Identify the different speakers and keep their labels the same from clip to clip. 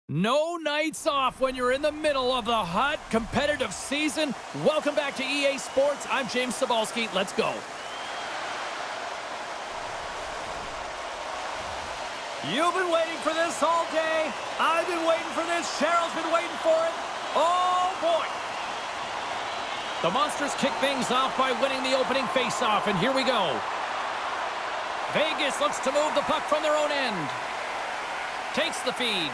Speaker 1: No nights off when you're in the middle of the hot, competitive season. Welcome back to EA Sports. I'm James Cebulski. Let's go. You've been waiting for this all day. I've been waiting for this. Cheryl's been waiting for it. Oh, boy. The Monsters kick things off by winning the opening faceoff, and here we go. Vegas looks to move the puck from their own end. Takes the feed.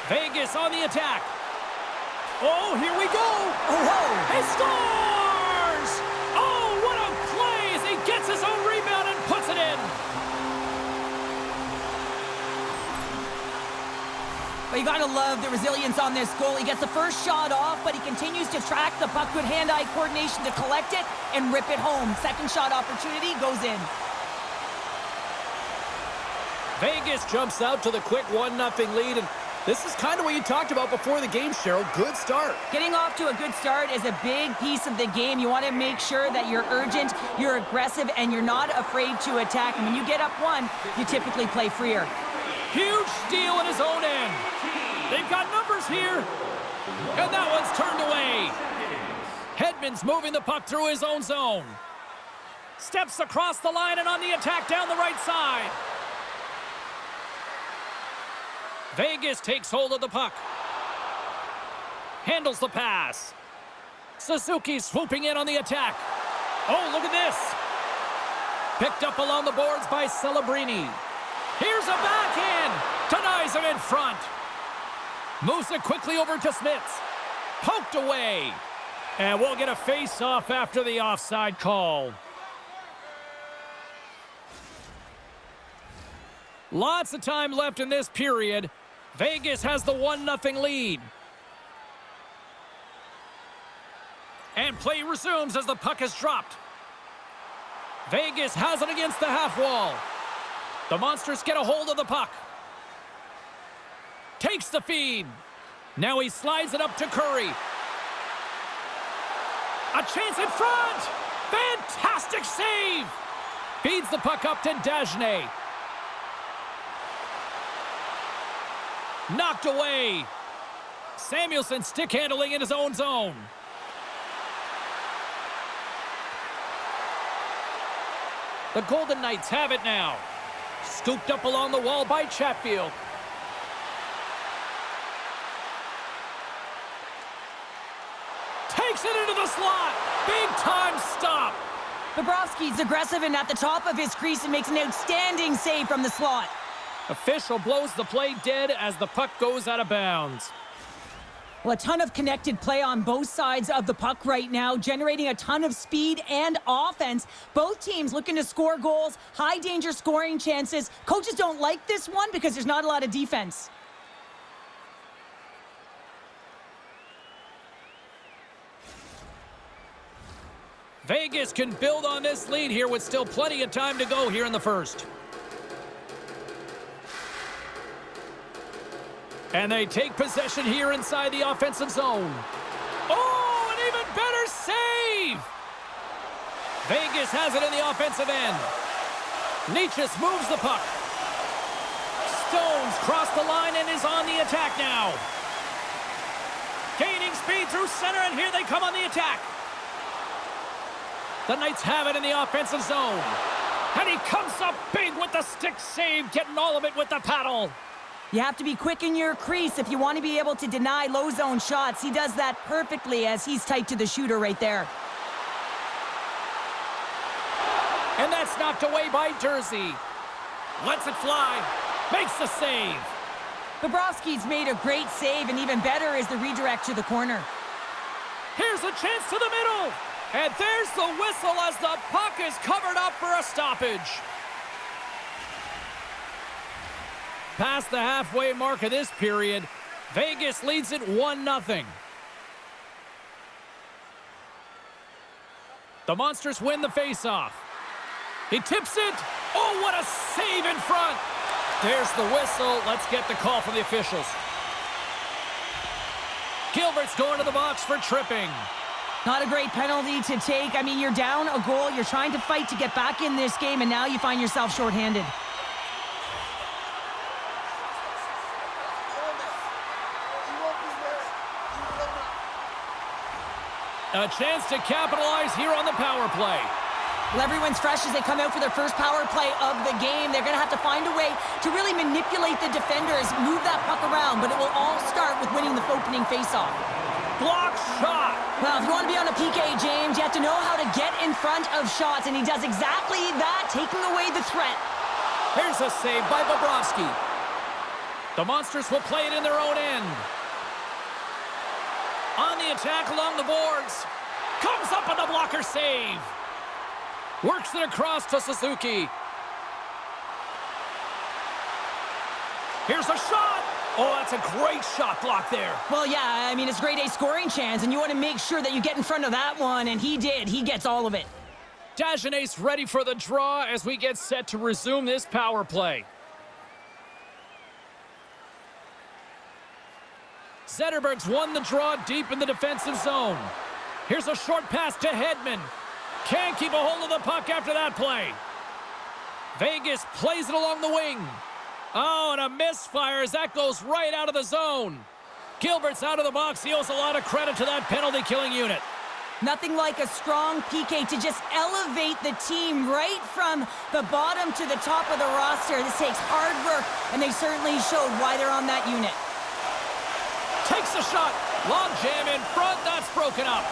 Speaker 1: Vegas on the attack. Oh, here we go.
Speaker 2: Oh,
Speaker 1: he scores! Oh, what a play as he gets his own rebound and puts it in.
Speaker 2: Well, you gotta love the resilience on this goal. He gets the first shot off, but he continues to track the puck. Good hand-eye coordination to collect it and rip it home. Second shot opportunity goes in.
Speaker 1: Vegas jumps out to the quick 1-0 lead, and this is kind of what you talked about before the game, Cheryl. Good start.
Speaker 2: Getting off to a good start is a big piece of the game. You want to make sure that you're urgent, you're aggressive, and you're not afraid to attack. And when you get up one, you typically play freer.
Speaker 1: Huge steal in his own end. They've got numbers here, and that one's turned away. Hedman's moving the puck through his own zone. Steps across the line and on the attack down the right side. Vegas takes hold of the puck. Handles the pass. Suzuki swooping in on the attack. Oh, look at this. Picked up along the boards by Celebrini. Here's a backhand. Denies him in front. Moves it quickly over to Smits. Poked away. And we'll get a face-off after the offside call. Lots of time left in this period. Vegas has the 1-0 lead. And play resumes as the puck is dropped. Vegas has it against the half wall. The Monsters get a hold of the puck. Takes the feed. Now he slides it up to Curry. A chance in front. Fantastic save. Feeds the puck up to Dagenais. Knocked away. Samuelson stick handling in his own zone. The Golden Knights have it now. Scooped up along the wall by Chatfield. Takes it into the slot. Big time stop.
Speaker 2: Bobrovsky's aggressive and at the top of his crease and makes an outstanding save from the slot.
Speaker 1: Official blows the play dead as the puck goes out of bounds.
Speaker 2: Well, a ton of connected play on both sides of the puck right now, generating a ton of speed and offense. Both teams looking to score goals, high danger scoring chances. Coaches don't like this one because there's not a lot of defense.
Speaker 1: Vegas can build on this lead here with still plenty of time to go here in the first. And they take possession here inside the offensive zone. Oh, an even better save! Vegas has it in the offensive end. Nietzsche moves the puck. Stones crossed the line and is on the attack now. Gaining speed through center, and here they come on the attack. The Knights have it in the offensive zone. And he comes up big with the stick save, getting all of it with the paddle.
Speaker 2: You have to be quick in your crease if you want to be able to deny low zone shots. He does that perfectly as he's tight to the shooter right there.
Speaker 1: And that's knocked away by Jersey. Lets it fly. Makes the save.
Speaker 2: Bobrovsky's made a great save, and even better is the redirect to the corner.
Speaker 1: Here's a chance to the middle. And there's the whistle as the puck is covered up for a stoppage. Past the halfway mark of this period, Vegas leads it 1-0. The Monsters win the faceoff. He tips it. Oh, what a save in front. There's the whistle. Let's get the call from the officials. Gilbert's going to the box for tripping.
Speaker 2: Not a great penalty to take. I mean, you're down a goal. You're trying to fight to get back in this game, and now you find yourself shorthanded.
Speaker 1: A chance to capitalize here on the power play.
Speaker 2: Well, everyone's fresh as they come out for their first power play of the game. They're going to have to find a way to really manipulate the defenders, move that puck around, but it will all start with winning the opening faceoff.
Speaker 1: Block shot.
Speaker 2: Well, if you want to be on a PK, James, you have to know how to get in front of shots, and he does exactly that, taking away the threat.
Speaker 1: Here's a save by Bobrovsky. The Monsters will play it in their own end. On the attack along the boards. Comes up on the blocker save. Works it across to Suzuki. Here's a shot. Oh, that's a great shot block there.
Speaker 2: Well, yeah, I mean, it's grade A scoring chance, and you want to make sure that you get in front of that one, and he did. He gets all of it.
Speaker 1: Dagenais ready for the draw as we get set to resume this power play. Zetterberg's won the draw deep in the defensive zone. Here's a short pass to Hedman. Can't keep a hold of the puck after that play. Vegas plays it along the wing. Oh, and a misfire as that goes right out of the zone. Gilbert's out of the box. He owes a lot of credit to that penalty-killing unit.
Speaker 2: Nothing like a strong PK to just elevate the team right from the bottom to the top of the roster. This takes hard work, and they certainly showed why they're on that unit.
Speaker 1: Takes a shot. Long jam in front. That's broken up.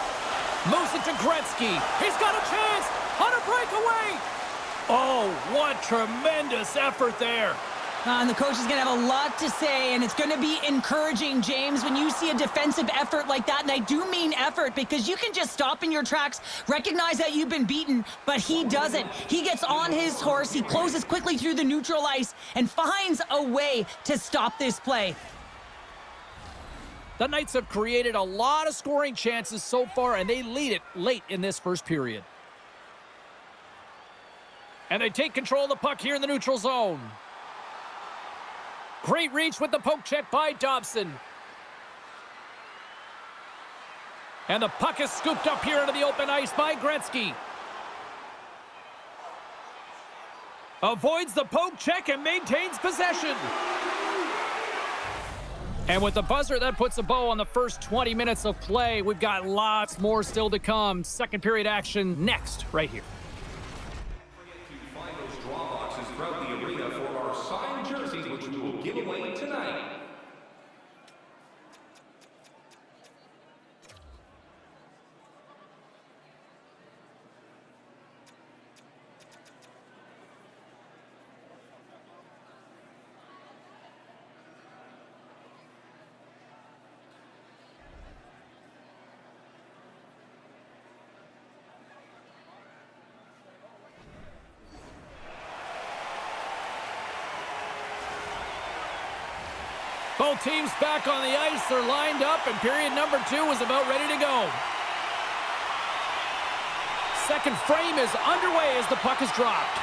Speaker 1: Moves it to Gretzky. He's got a chance on a breakaway. Oh, what tremendous effort there.
Speaker 2: And the coach is going to have a lot to say, and it's going to be encouraging, James, when you see a defensive effort like that. And I do mean effort, because you can just stop in your tracks, recognize that you've been beaten, but he doesn't. He gets on his horse, he closes quickly through the neutral ice, and finds a way to stop this play.
Speaker 1: The Knights have created a lot of scoring chances so far, and they lead it late in this first period. And they take control of the puck here in the neutral zone. Great reach with the poke check by Dobson. And the puck is scooped up here into the open ice by Gretzky. Avoids the poke check and maintains possession. And with the buzzer, that puts a bow on the first 20 minutes of play. We've got lots more still to come. Second period action next, right here.
Speaker 3: Find those draw boxes throughout the arena for our signed jerseys, which we will give away tonight.
Speaker 1: Both teams back on the ice. They're lined up, and period number 2 is about ready to go. Second frame is underway as the puck is dropped.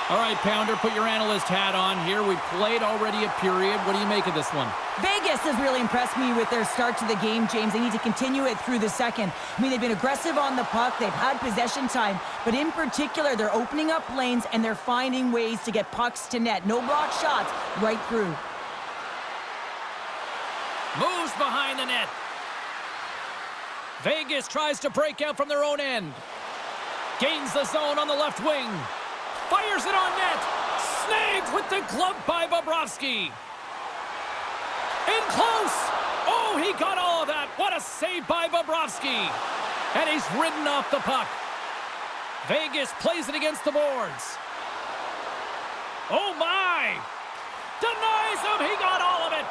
Speaker 1: All right, Pounder, put your analyst hat on here. We played already a period. What do you make of this one?
Speaker 2: Vegas has really impressed me with their start to the game, James. They need to continue it through the second. I mean, they've been aggressive on the puck. They've had possession time. But in particular, they're opening up lanes, and they're finding ways to get pucks to net. No block shots right through.
Speaker 1: Moves behind the net. Vegas tries to break out from their own end. Gains the zone on the left wing. Fires it on net. Snagged with the glove by Bobrovsky. In close. Oh, he got all of that. What a save by Bobrovsky. And he's ridden off the puck. Vegas plays it against the boards. Oh, my. Denies him. He got all of it.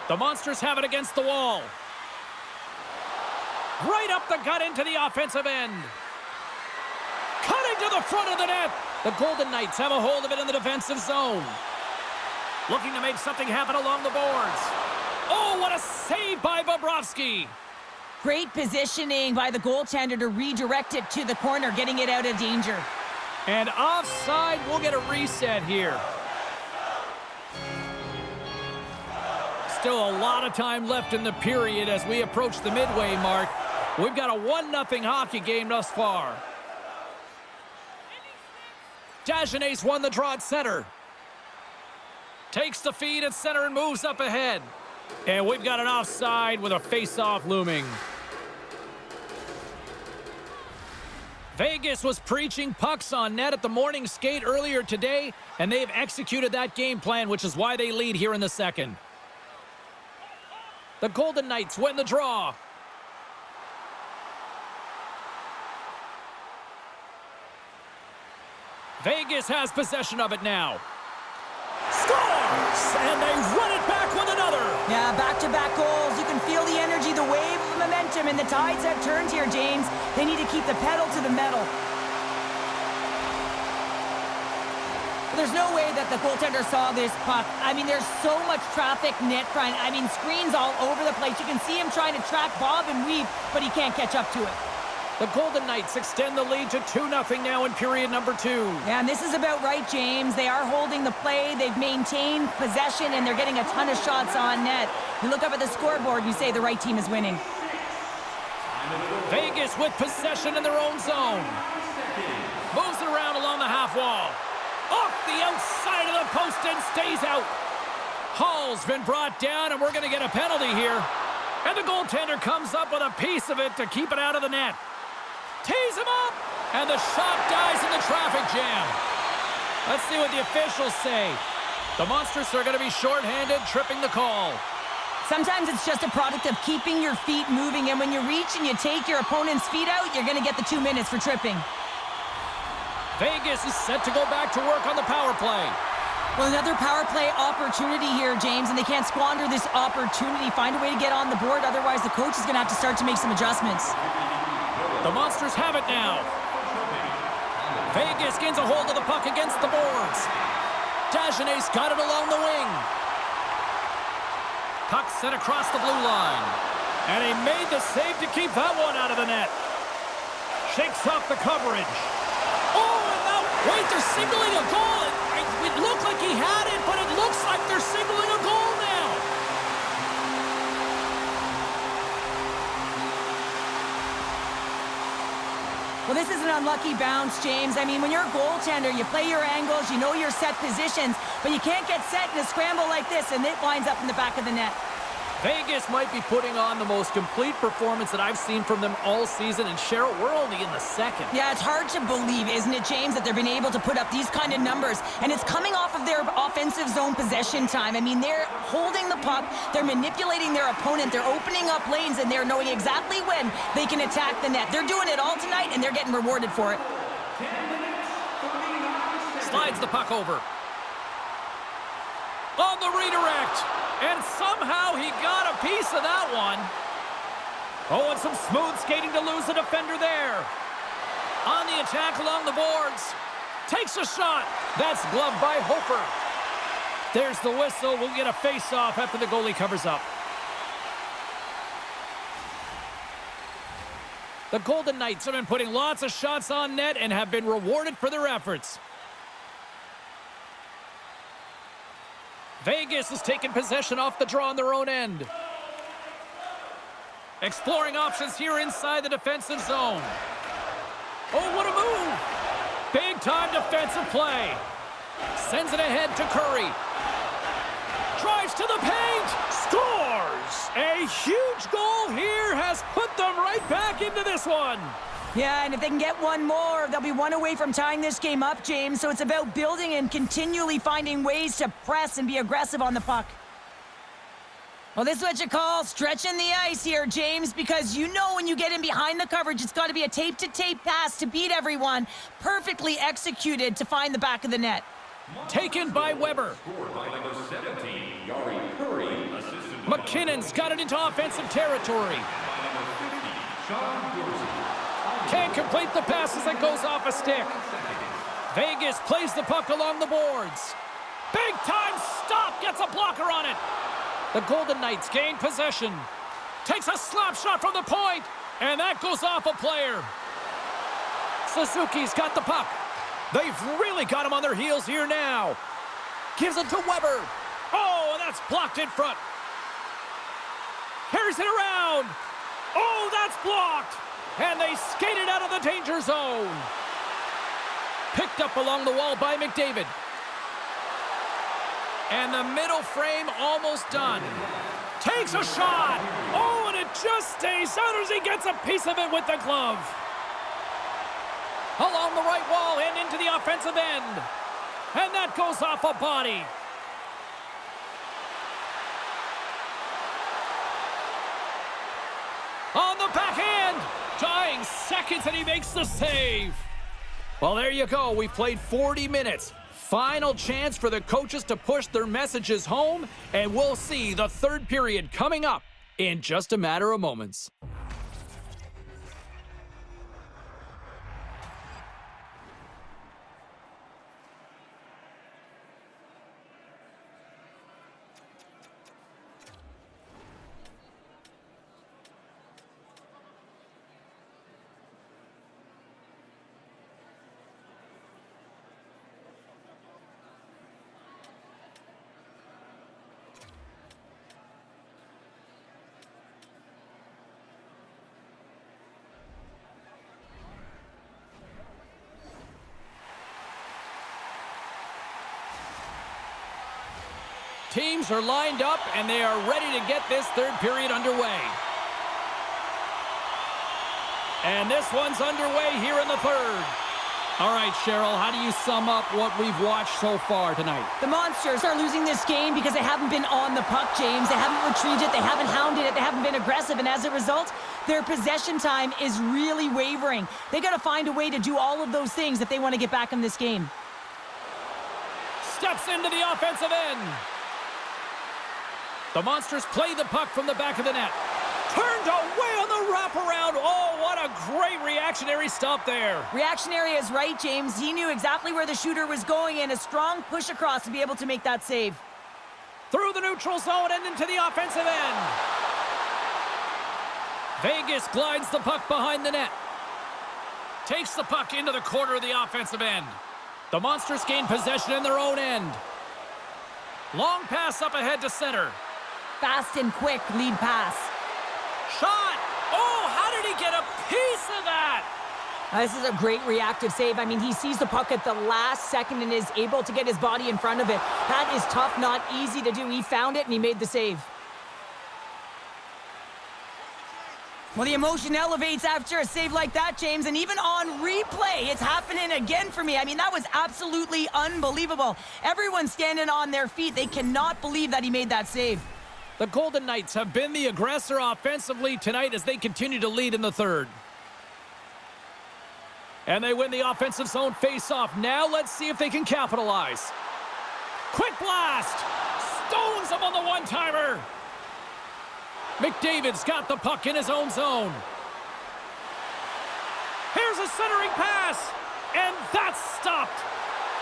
Speaker 1: The Monsters have it against the wall. Right up the gut into the offensive end. Cutting to the front of the net. The Golden Knights have a hold of it in the defensive zone. Looking to make something happen along the boards. Oh, what a save by Bobrovsky.
Speaker 2: Great positioning by the goaltender to redirect it to the corner, getting it out of danger.
Speaker 1: And offside, we'll get a reset here. Still a lot of time left in the period as we approach the midway mark. We've got a 1-0 hockey game thus far. Dagenais won the draw at center. Takes the feed at center and moves up ahead. And we've got an offside with a face-off looming. Vegas was preaching pucks on net at the morning skate earlier today, and they've executed that game plan, which is why they lead here in the second. The Golden Knights win the draw. Vegas has possession of it now. Scores! And they run it back with another.
Speaker 2: Yeah, back-to-back goals. You can feel the energy, the wave of momentum, and the tides have turned here, James. They need to keep the pedal to the metal. There's no way that the goaltender saw this puck. I mean, there's so much traffic net front. I mean, screens all over the place. You can see him trying to track, bob, and weave, but he can't catch up to it.
Speaker 1: The Golden Knights extend the lead to 2-0 now in period number 2.
Speaker 2: Yeah, and this is about right, James. They are holding the play. They've maintained possession, and they're getting a ton of shots on net. You look up at the scoreboard, you say the right team is winning.
Speaker 1: Vegas with possession in their own zone. Moves it around along the half wall. Off the outside of the post and stays out. Hall's been brought down, and we're going to get a penalty here. And the goaltender comes up with a piece of it to keep it out of the net. Tees him up, and the shot dies in the traffic jam. Let's see what the officials say. The Monsters are going to be shorthanded, tripping the call.
Speaker 2: Sometimes it's just a product of keeping your feet moving, and when you reach and you take your opponent's feet out, you're going to get the 2 minutes for tripping.
Speaker 1: Vegas is set to go back to work on the power play.
Speaker 2: Well, another power play opportunity here, James, and they can't squander this opportunity. Find a way to get on the board, otherwise the coach is going to have to start to make some adjustments.
Speaker 1: The Monsters have it now. Vegas gains a hold of the puck against the boards. Dagenet's got it along the wing. Puck sent across the blue line. And he made the save to keep that one out of the net. Shakes off the coverage. Oh, and now, wait, they're signaling a goal. It looked like he had it, but it looks like they're signaling a goal now.
Speaker 2: Well, this is an unlucky bounce, James. I mean, when you're a goaltender, you play your angles, you know your set positions, but you can't get set in a scramble like this, and it winds up in the back of the net.
Speaker 1: Vegas might be putting on the most complete performance that I've seen from them all season, and Cheryl, we're only in the second.
Speaker 2: Yeah, it's hard to believe, isn't it, James, that they've been able to put up these kind of numbers, and it's coming off of their offensive zone possession time. I mean, they're holding the puck, they're manipulating their opponent, they're opening up lanes, and they're knowing exactly when they can attack the net. They're doing it all tonight, and they're getting rewarded for it.
Speaker 1: Slides the puck over. On the redirect. And somehow he got a piece of that one. Oh, and some smooth skating to lose the defender there. On the attack along the boards. Takes a shot. That's gloved by Hofer. There's the whistle. We'll get a face-off after the goalie covers up. The Golden Knights have been putting lots of shots on net and have been rewarded for their efforts. Vegas has taken possession off the draw on their own end. Exploring options here inside the defensive zone. Oh, what a move! Big-time defensive play. Sends it ahead to Curry. Drives to the paint. Scores! A huge goal here has put them right back into this one.
Speaker 2: Yeah, and if they can get one more, they'll be one away from tying this game up, James. So it's about building and continually finding ways to press and be aggressive on the puck. Well, this is what you call stretching the ice here, James, because you know when you get in behind the coverage, it's got to be a tape-to-tape pass to beat everyone, perfectly executed to find the back of the net.
Speaker 1: Taken by Weber. McKinnon's got it into offensive territory. Can't complete the pass as it goes off a stick. Vegas plays the puck along the boards. Big time stop, gets a blocker on it. The Golden Knights gain possession. Takes a slap shot from the point, and that goes off a player. Suzuki's got the puck. They've really got him on their heels here now. Gives it to Weber. Oh, and that's blocked in front. Carries it around. Oh, that's blocked. And they skated out of the danger zone. Picked up along the wall by McDavid. And the middle frame almost done. Takes a shot. Oh, and it just stays out as he gets a piece of it with the glove. along the right wall and into the offensive end. And that goes off a body. On the backhand. Dying seconds and he makes the save. Well, there you go. We've played 40 minutes. Final chance for the coaches to push their messages home, and we'll see the third period coming up in just a matter of moments. Teams are lined up, and they are ready to get this third period underway. And this one's underway here in the third. All right, Cheryl, how do you sum up what we've watched so far tonight?
Speaker 2: The Monsters are losing this game because they haven't been on the puck, James. They haven't retrieved it, they haven't hounded it, they haven't been aggressive, and as a result, their possession time is really wavering. They got to find a way to do all of those things if they want to get back in this game.
Speaker 1: Steps into the offensive end. The Monsters play the puck from the back of the net. Turned away on the wraparound. Oh, what a great reactionary stop there.
Speaker 2: Reactionary is right, James. He knew exactly where the shooter was going, and a strong push across to be able to make that save.
Speaker 1: Through the neutral zone and into the offensive end. Vegas glides the puck behind the net. Takes the puck into the corner of the offensive end. The Monsters gain possession in their own end. Long pass up ahead to center.
Speaker 2: Fast and quick lead pass.
Speaker 1: Shot! Oh, how did he get a piece of that?
Speaker 2: This is a great reactive save. I mean, he sees the puck at the last second and is able to get his body in front of it. That is tough, not easy to do. He found it and he made the save. Well, the emotion elevates after a save like that, James, and even on replay, it's happening again for me. I mean, that was absolutely unbelievable. Everyone's standing on their feet. They cannot believe that he made that save.
Speaker 1: The Golden Knights have been the aggressor offensively tonight as they continue to lead in the third. And they win the offensive zone face-off. Now let's see if they can capitalize. Quick blast! Stones him on the one-timer! McDavid's got the puck in his own zone. Here's a centering pass, and that's stopped.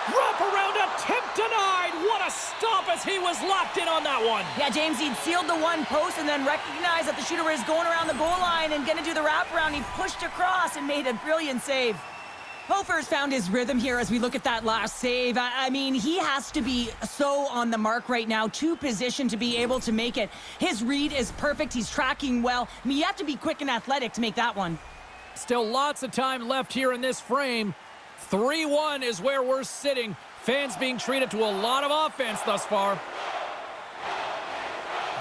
Speaker 1: Wraparound attempt denied. What a stop as he was locked in on that one.
Speaker 2: Yeah, James, he'd sealed the one post and then recognized that the shooter was going around the goal line and going to do the wraparound. He pushed across and made a brilliant save. Hofer's found his rhythm here as we look at that last save. I mean, he has to be so on the mark right now, to position to be able to make it. His read is perfect. He's tracking well. I mean, you have to be quick and athletic to make that one.
Speaker 1: Still lots of time left here in this frame. 3-1 is where we're sitting. Fans being treated to a lot of offense thus far.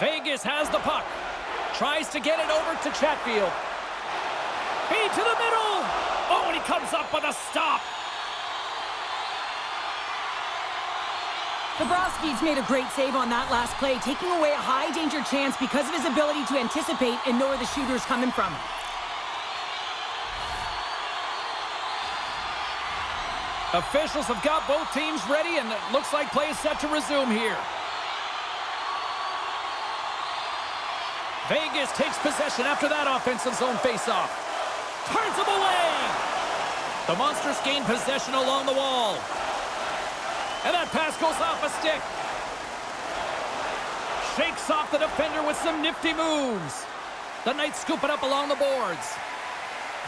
Speaker 1: Vegas has the puck. Tries to get it over to Chatfield. Feed to the middle. Oh, and he comes up with a stop.
Speaker 2: Bobrovsky's made a great save on that last play, taking away a high-danger chance because of his ability to anticipate and know where the shooter's coming from.
Speaker 1: Officials have got both teams ready, and it looks like play is set to resume here. Vegas takes possession after that offensive zone faceoff. Turns him away. The Monsters gain possession along the wall. And that pass goes off a stick. Shakes off the defender with some nifty moves. The Knights scoop it up along the boards.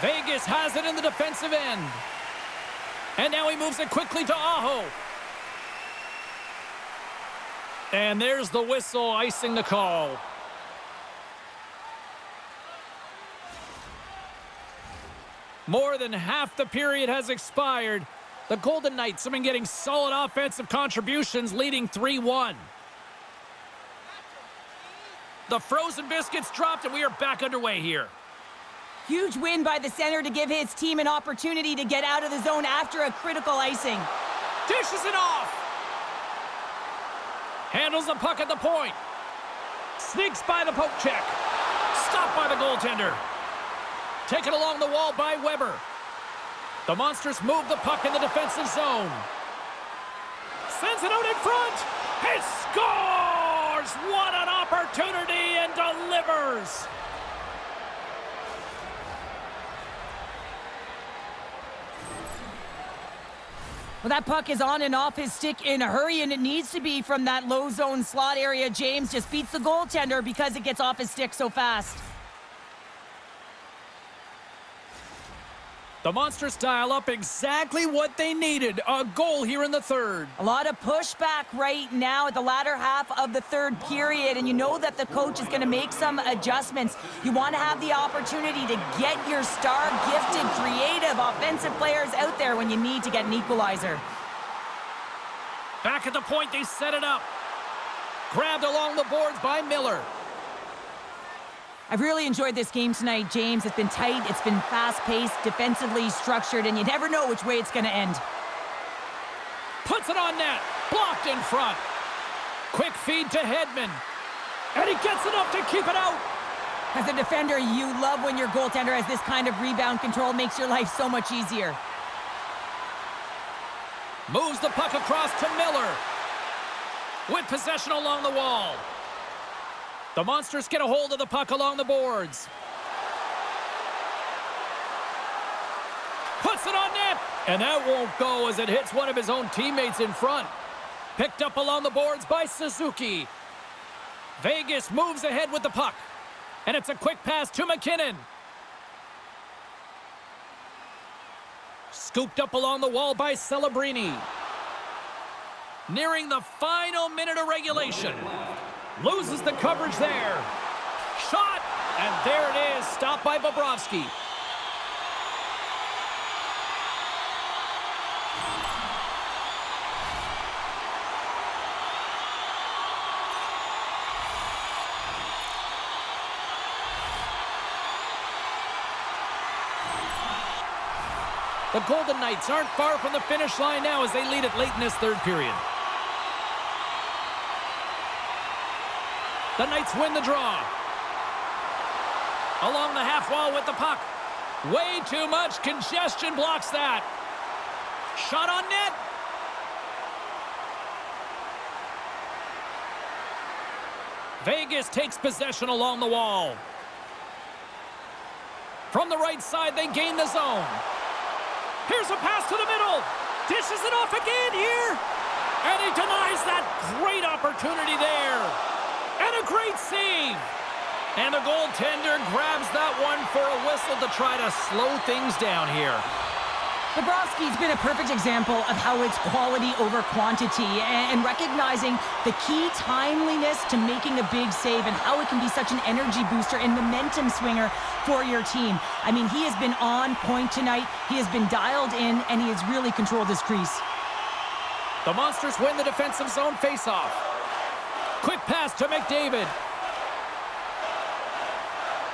Speaker 1: Vegas has it in the defensive end. And now he moves it quickly to Aho. And there's the whistle icing the call. More than half the period has expired. The Golden Knights have been getting solid offensive contributions, leading 3-1. The frozen biscuits dropped, and we are back underway here.
Speaker 2: Huge win by the center to give his team an opportunity to get out of the zone after a critical icing.
Speaker 1: Dishes it off. Handles the puck at the point. Sneaks by the poke check. Stopped by the goaltender. Taken along the wall by Weber. The Monsters move the puck in the defensive zone. Sends it out in front. He scores! What an opportunity, and delivers!
Speaker 2: Well, that puck is on and off his stick in a hurry, and it needs to be from that low zone slot area. James just beats the goaltender because it gets off his stick so fast.
Speaker 1: The Monsters dial up exactly what they needed. A goal here in the third.
Speaker 2: A lot of pushback right now at the latter half of the third period, and you know that the coach is going to make some adjustments. You want to have the opportunity to get your star, gifted, creative, offensive players out there when you need to get an equalizer.
Speaker 1: Back at the point, they set it up. Grabbed along the boards by Miller.
Speaker 2: I've really enjoyed this game tonight, James. It's been tight, it's been fast-paced, defensively structured, and you never know which way it's going to end.
Speaker 1: Puts it on net. Blocked in front. Quick feed to Hedman. And he gets enough to keep it out.
Speaker 2: As a defender, you love when your goaltender has this kind of rebound control. Makes your life so much easier.
Speaker 1: Moves the puck across to Miller. With possession along the wall. The Monsters get a hold of the puck along the boards. Puts it on net. And that won't go as it hits one of his own teammates in front. Picked up along the boards by Suzuki. Vegas moves ahead with the puck. And it's a quick pass to McKinnon. Scooped up along the wall by Celebrini. Nearing the final minute of regulation. Loses the coverage there. Shot! And there it is. Stopped by Bobrovsky. The Golden Knights aren't far from the finish line now as they lead it late in this third period. The Knights win the draw. Along the half wall with the puck. Way too much congestion blocks that. Shot on net. Vegas takes possession along the wall. From the right side, they gain the zone. Here's a pass to the middle. Dishes it off again here. And he denies that great opportunity there. And a great save. And the goaltender grabs that one for a whistle to try to slow things down here.
Speaker 2: Bobrovsky's been a perfect example of how it's quality over quantity and recognizing the key timeliness to making a big save and how it can be such an energy booster and momentum swinger for your team. I mean, he has been on point tonight. He has been dialed in, and he has really controlled his crease.
Speaker 1: The Monsters win the defensive zone faceoff. Quick pass to McDavid.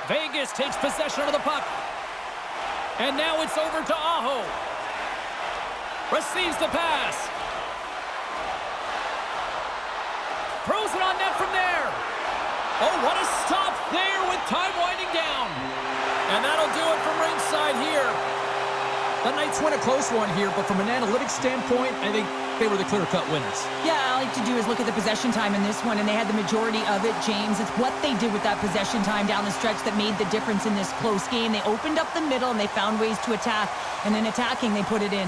Speaker 1: Vegas takes possession of the puck. And now it's over to Aho. Receives the pass. Throws it on net from there. Oh, what a stop there with time winding down. And that'll do it from ringside here. The Knights win a close one here, but from an analytics standpoint, I think they were the clear-cut winners.
Speaker 2: Yeah, all I like to do is look at the possession time in this one, and they had the majority of it, James. It's what they did with that possession time down the stretch that made the difference in this close game. They opened up the middle, and they found ways to attack. And in attacking, they put it in.